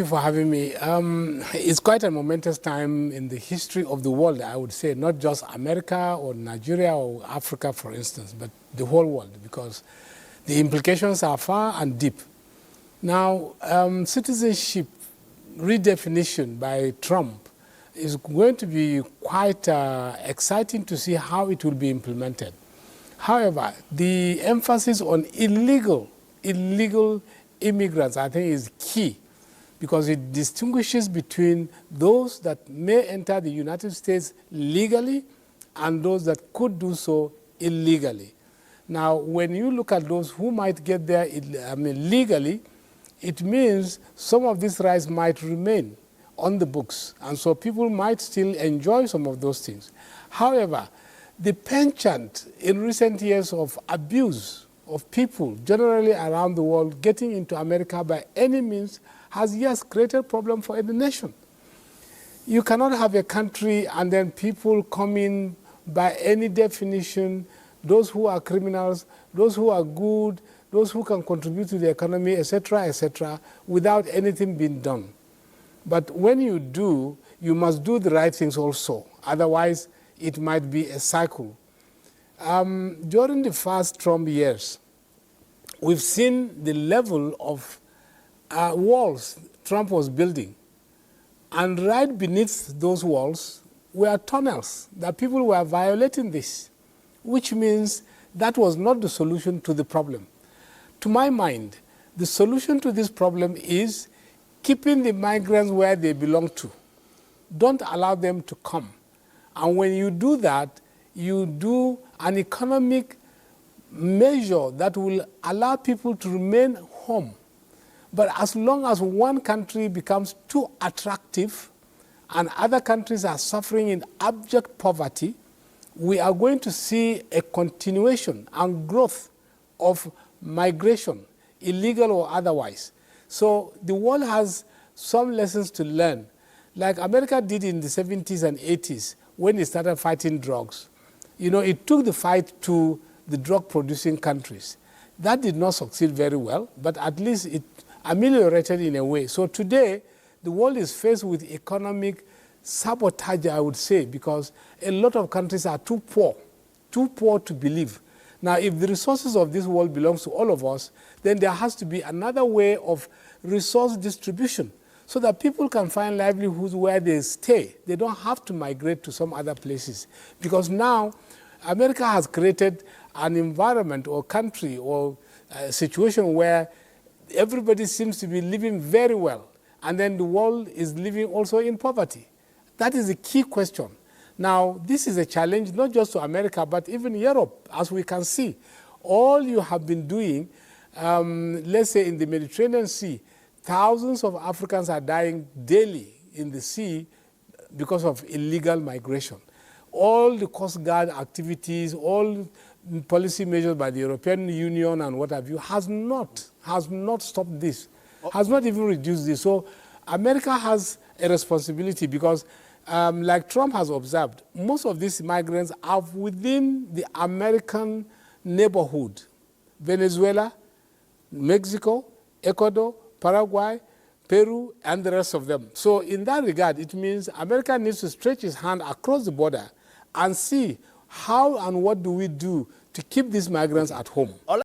Thank you for having me. It's quite a momentous time in the history of the world, I would say, not just America or Nigeria or Africa, for instance, but the whole world, because the implications are far and deep. Now, citizenship redefinition by Trump is going to be quite exciting to see how it will be implemented. However, the emphasis on illegal immigrants, I think, is key, because it distinguishes between those that may enter the United States legally and those that could do so illegally. Now, when you look at those who might get there legally, it means some of these rights might remain on the books, and so people might still enjoy some of those things. However, the penchant in recent years of abuse of people generally around the world getting into America by any means has, yes, created a problem for any nation. You cannot have a country and then people come in by any definition, those who are criminals, those who are good, those who can contribute to the economy, etc., without anything being done. But when you do, you must do the right things also. Otherwise, it might be a cycle. During the first Trump years, we've seen the level of walls Trump was building. And right beneath those walls were tunnels that people were violating this, which means that was not the solution to the problem. To my mind, the solution to this problem is keeping the migrants where they belong to. Don't allow them to come. And when you do that, you do an economic measure that will allow people to remain home. But as long as one country becomes too attractive and other countries are suffering in abject poverty, we are going to see a continuation and growth of migration, illegal or otherwise. So the world has some lessons to learn, like America did in the 70s and 80s when it started fighting drugs. You know, it took the fight to the drug-producing countries. That did not succeed very well, but at least it ameliorated in a way. So today, the world is faced with economic sabotage, I would say, because a lot of countries are too poor to believe. Now, if the resources of this world belongs to all of us, then there has to be another way of resource distribution so that people can find livelihoods where they stay. They don't have to migrate to some other places. Because now, America has created an environment or country or a situation where everybody seems to be living very well, and then the world is living also in poverty. That is the key question. Now, this is a challenge not just to America, but even Europe, as we can see. All you have been doing, let's say in the Mediterranean Sea, thousands of Africans are dying daily in the sea because of illegal migration. All the Coast Guard activities, all policy measures by the European Union and what have you has not stopped this, has not even reduced this. So America has a responsibility because, like Trump has observed, most of these migrants are within the American neighborhood: Venezuela, Mexico, Ecuador, Paraguay, Peru, and the rest of them. So in that regard, it means America needs to stretch its hand across the border and see how and what do we do to keep these migrants at home.